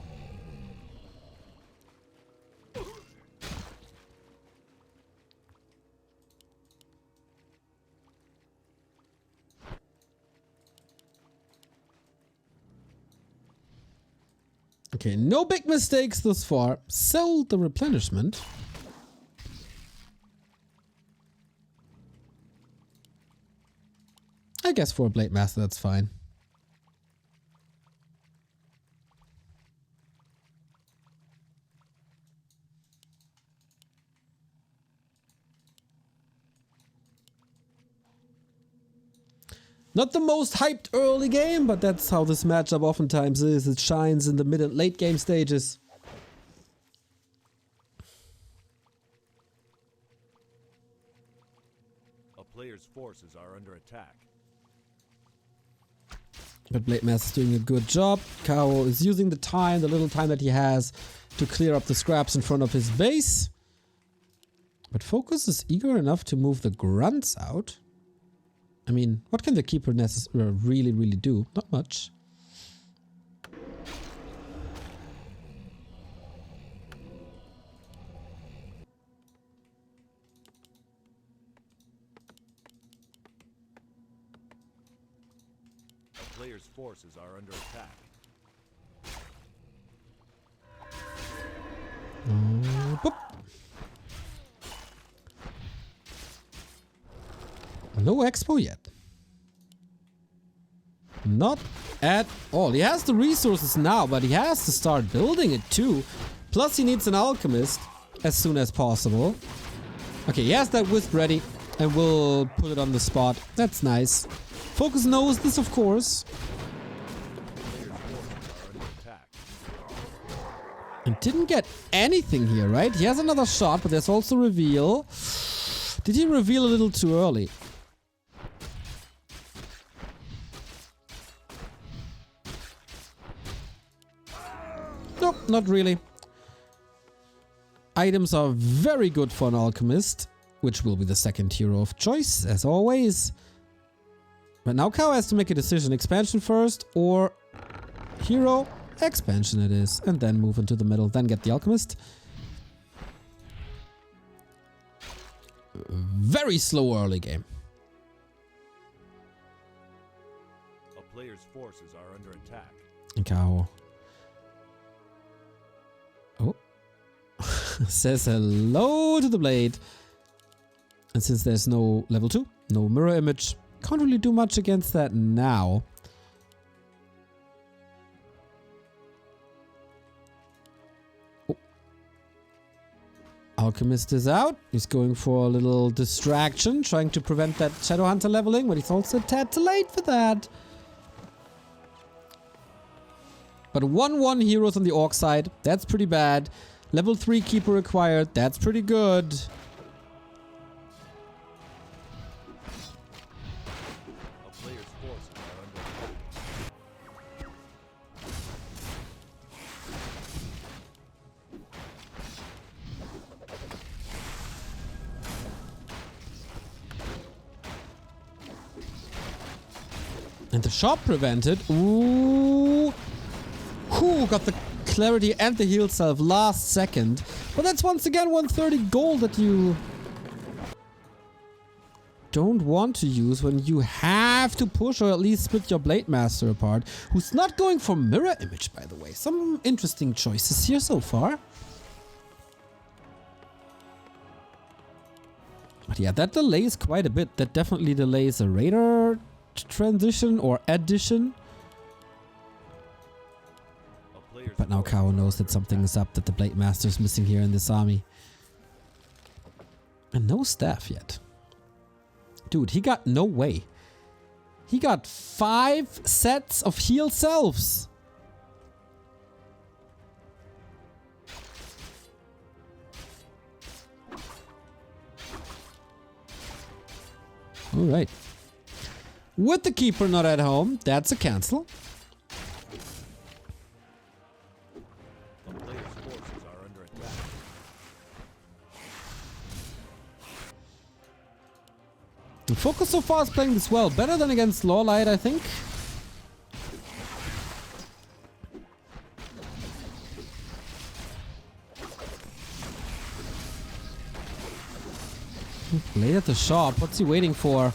Okay, no big mistakes thus far. Sell the replenishment. I guess for a Blade Master that's fine. Not the most hyped early game, but that's how this matchup oftentimes is. It shines in the mid and late game stages. A player's forces are under attack. But Blade Master's doing a good job. Kaho is using the time, the little time that he has, to clear up the scraps in front of his base. But FoCuS is eager enough to move the grunts out. I mean, what can the Keeper really do? Not much. A player's forces are under attack. Boop. No expo yet. Not at all. He has the resources now, but he has to start building it too. Plus he needs an alchemist as soon as possible. Okay, he has that wisp ready and we'll put it on the spot. That's nice. FoCuS knows this, of course. And didn't get anything here, right? He has another shot, but there's also reveal. Did he reveal a little too early? Nope, not really. Items are very good for an alchemist, which will be the second hero of choice, as always. But now Kaho has to make a decision. Expansion first or hero? Expansion it is. And then move into the middle, then get the alchemist. Very slow early game. A player's forces are under attack. Kaho. Oh. Says hello to the blade. And since there's no level 2, no mirror image, can't really do much against that now. Oh. Alchemist is out. He's going for a little distraction, trying to prevent that Shadowhunter leveling, but he's also a tad too late for that. But 1-1 heroes on the Orc side, that's pretty bad. Level 3 Keeper required, that's pretty good. A player's forces are under attack. And the shot prevented. Ooh. Whew, got the clarity and the heal self last second. But that's once again 130 gold that you don't want to use when you have to push or at least split your Blade Master apart. Who's not going for mirror image, by the way. Some interesting choices here so far. But yeah, that delays quite a bit. That definitely delays a radar transition or addition. But now Kaho knows that something is up, that the Blade Master is missing here in this army. And no staff yet. Dude, he got no way. He got 5 sets of heal selves. Alright. With the keeper not at home, that's a cancel. A player's forces are under attack. The FoCuS so far is playing this well. Better than against Lawlight, I think. Late at the shop. What's he waiting for?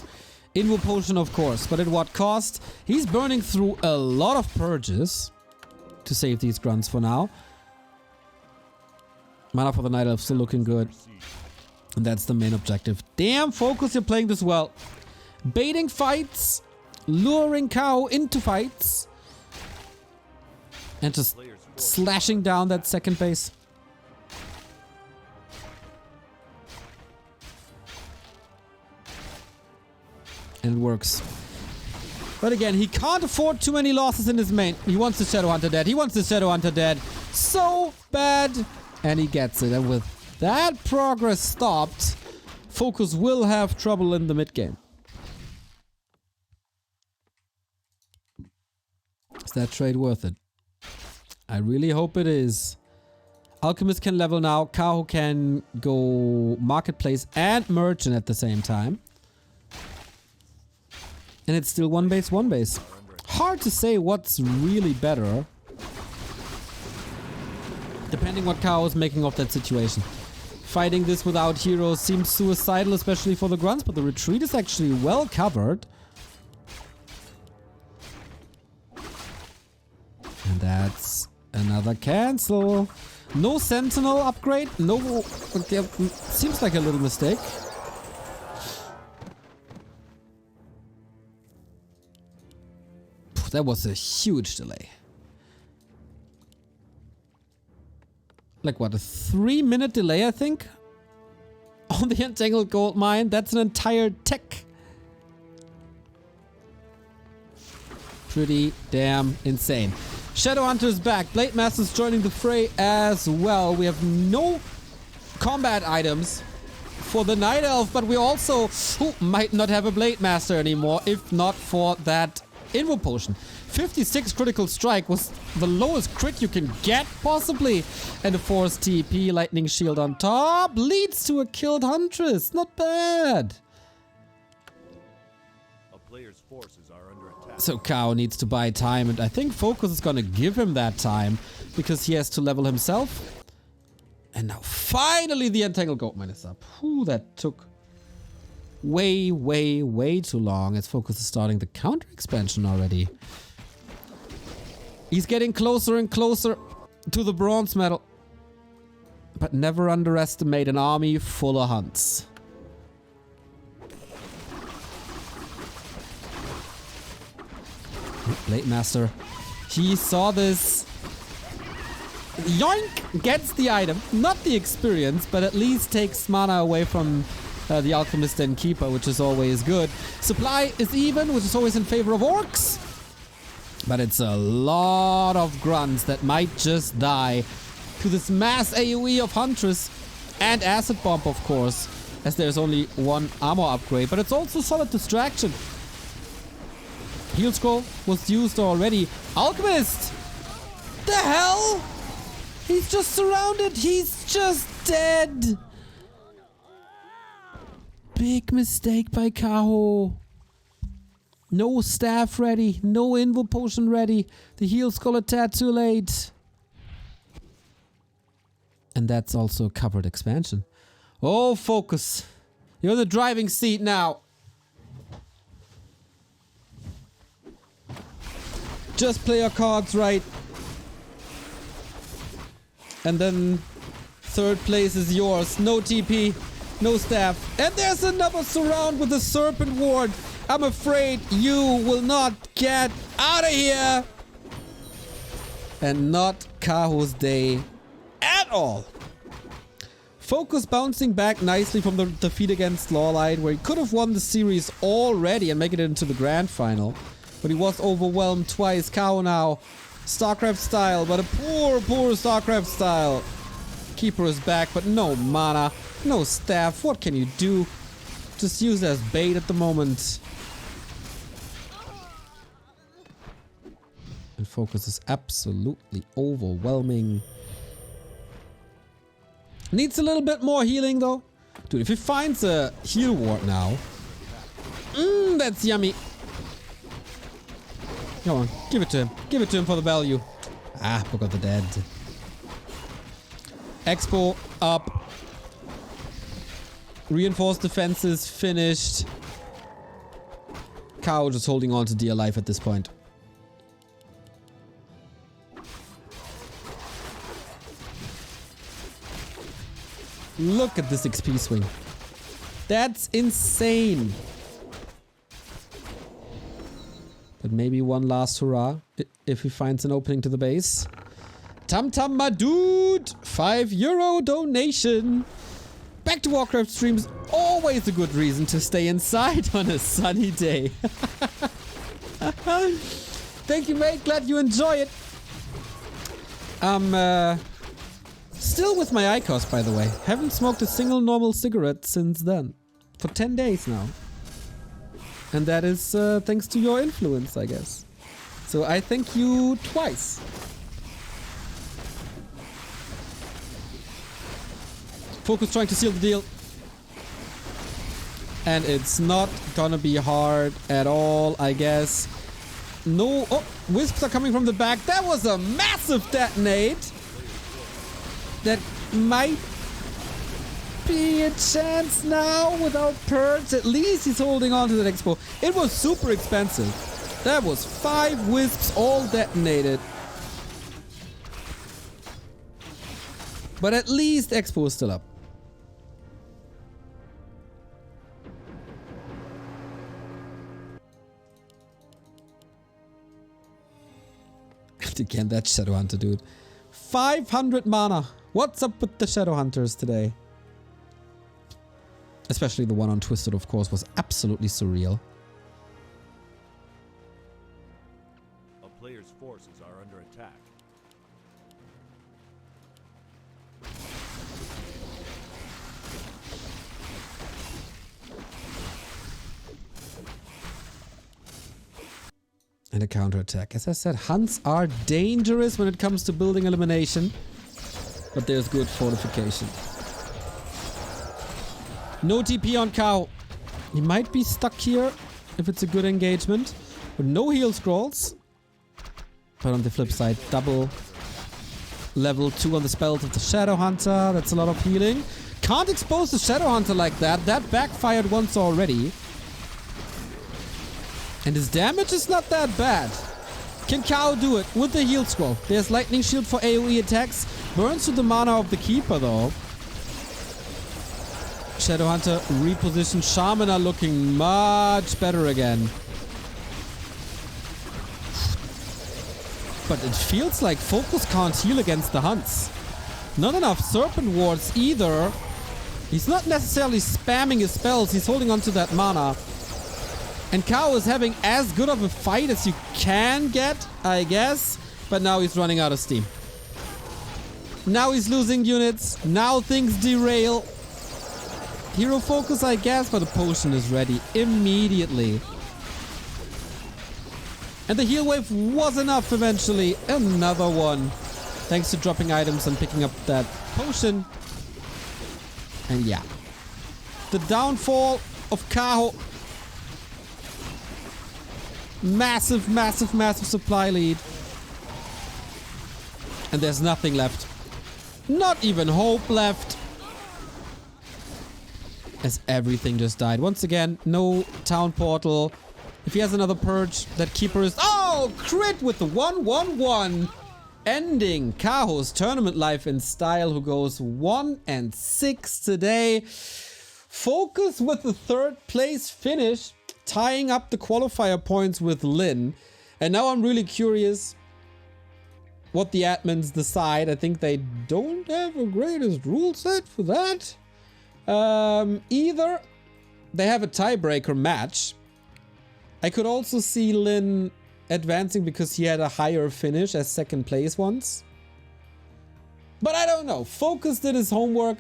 Invo potion, of course. But at what cost? He's burning through a lot of purges to save these grunts for now. Mana for the Night Elf still looking good. And that's the main objective. Damn, FoCuS, you're playing this well. Baiting fights, luring Kaho into fights, and just slashing down that second base. And it works. But again, he can't afford too many losses in his main. He wants the Shadowhunter dead. He wants the Shadowhunter dead so bad. And he gets it. And with that progress stopped, FoCuS will have trouble in the mid game. Is that trade worth it? I really hope it is. Alchemist can level now. Kaho can go Marketplace and Merchant at the same time. And it's still one base, one base. Hard to say what's really better. Depending what Kaho is making of that situation. Fighting this without heroes seems suicidal, especially for the grunts, but the retreat is actually well covered. And that's another cancel. No Sentinel upgrade. No. Seems like a little mistake. That was a huge delay. Like what, a 3-minute delay, I think? On the Entangled Gold Mine. That's an entire tech. Pretty damn insane. Shadowhunter is back. Blade Master is joining the fray as well. We have no combat items for the Night Elf, but we also might not have a Blade Master anymore if not for that Invo Potion. 56 critical strike was the lowest crit you can get, possibly. And a Force TP, Lightning Shield on top, leads to a killed Huntress. Not bad. A player's forces are under attack. So Kaho needs to buy time, and I think FoCuS is gonna give him that time because he has to level himself. And now finally the Entangled Gold Mine is up. Whew, that took way, way, way too long as FoCuS is starting the counter expansion already. He's getting closer and closer to the bronze medal. But never underestimate an army full of hunts. Blade Master. He saw this. Yoink! Gets the item. Not the experience, but at least takes mana away from the Alchemist and Keeper, which is always good. Supply is even, which is always in favor of orcs. But it's a lot of grunts that might just die to this mass AoE of Huntress and Acid Bomb, of course, as there's only one armor upgrade. But it's also solid distraction. Heal Scroll was used already. Alchemist! The hell? He's just surrounded. He's just dead. Big mistake by Kaho. No staff ready. No Invo Potion ready. The heal skull a tad too late. And that's also a covered expansion. Oh, FoCuS. You're in the driving seat now. Just play your cards right. And then third place is yours. No TP. No staff. And there's another surround with the Serpent Ward. I'm afraid you will not get out of here. And not Kaho's day at all. FoCuS bouncing back nicely from the defeat against Lawlight, where he could have won the series already and make it into the grand final. But he was overwhelmed twice. Kaho now, StarCraft style, but a poor StarCraft style. Keeper is back, but no mana, no staff. What can you do? just use as bait at the moment. And FoCuS is absolutely overwhelming. Needs a little bit more healing though. Dude, if he finds a heal ward now. That's yummy. Come on, give it to him. Give it to him for the value. Ah, Book of the Dead. Expo up. Reinforced defenses finished. Kaho just holding on to dear life at this point. Look at this XP swing. That's insane. But maybe one last hurrah if he finds an opening to the base. Tum my dude! €5 donation. Back to Warcraft streams. Always a good reason to stay inside on a sunny day. Thank you, mate. Glad you enjoy it. Still with my IQOS, by the way. Haven't smoked a single normal cigarette since then. For 10 days now. And that is thanks to your influence, I guess. So I thank you twice. FoCuS trying to seal the deal. And it's not gonna be hard at all, I guess. No. Oh, wisps are coming from the back. That was a massive detonate. That might be a chance now without purge. At least he's holding on to that expo. It was super expensive. That was 5 wisps all detonated. But at least expo is still up. Again, that Shadowhunter dude. 500 mana. What's up with the Shadowhunters today? Especially the one on Twisted, of course, was absolutely surreal. A player's forces are under attack. And a counterattack. As I said, hunts are dangerous when it comes to building elimination. But there's good fortification. No TP on Kaho. He might be stuck here if it's a good engagement. But no heal scrolls. But on the flip side, double level 2 on the spells of the Shadowhunter. That's a lot of healing. Can't expose the Shadowhunter like that. That backfired once already. And his damage is not that bad. Can Kaho do it with the heal scroll? There's lightning shield for AoE attacks. Burns to the mana of the keeper though. Shadowhunter repositioned. Shaman are looking much better again. But it feels like FoCuS can't heal against the hunts. Not enough Serpent Wards either. He's not necessarily spamming his spells. He's holding on to that mana. And Kaho is having as good of a fight as you can get, I guess. But now he's running out of steam. Now he's losing units. Now things derail. Hero focus, I guess, but the potion is ready immediately. And the heal wave was enough eventually. Another one. Thanks to dropping items and picking up that potion. And yeah. The downfall of Kaho. Massive, massive, massive supply lead. And there's nothing left. Not even hope left. As everything just died. Once again, no town portal. If he has another purge, that keeper is... Oh! Crit with the 1-1-1. Ending Kaho's tournament life in style, who goes 1-6 today. FoCuS with the 3rd place finish. Tying up the qualifier points with Lin. And now I'm really curious what the admins decide. I think they don't have a greatest rule set for that. Either they have a tiebreaker match. I could also see Lin advancing because he had a higher finish as 2nd place once. But I don't know. FoCuS did his homework.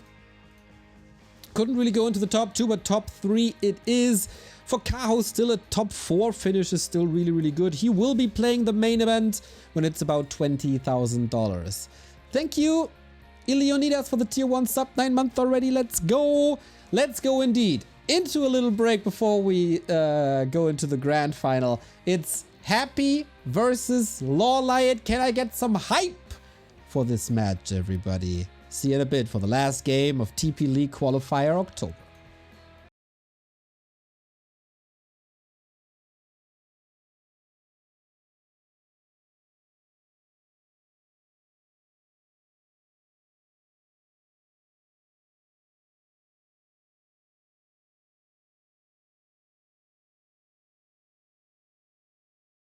Couldn't really go into the top 2, but top 3 it is. For Kaho, still a top 4 finish is still really, really good. He will be playing the main event when it's about $20,000. Thank you, Ilionidas, for the tier 1 sub, 9 months already. Let's go. Let's go indeed. Into a little break before we go into the grand final. It's Happy versus Lawliot. Can I get some hype for this match, everybody? See you in a bit for the last game of TP League Qualifier October.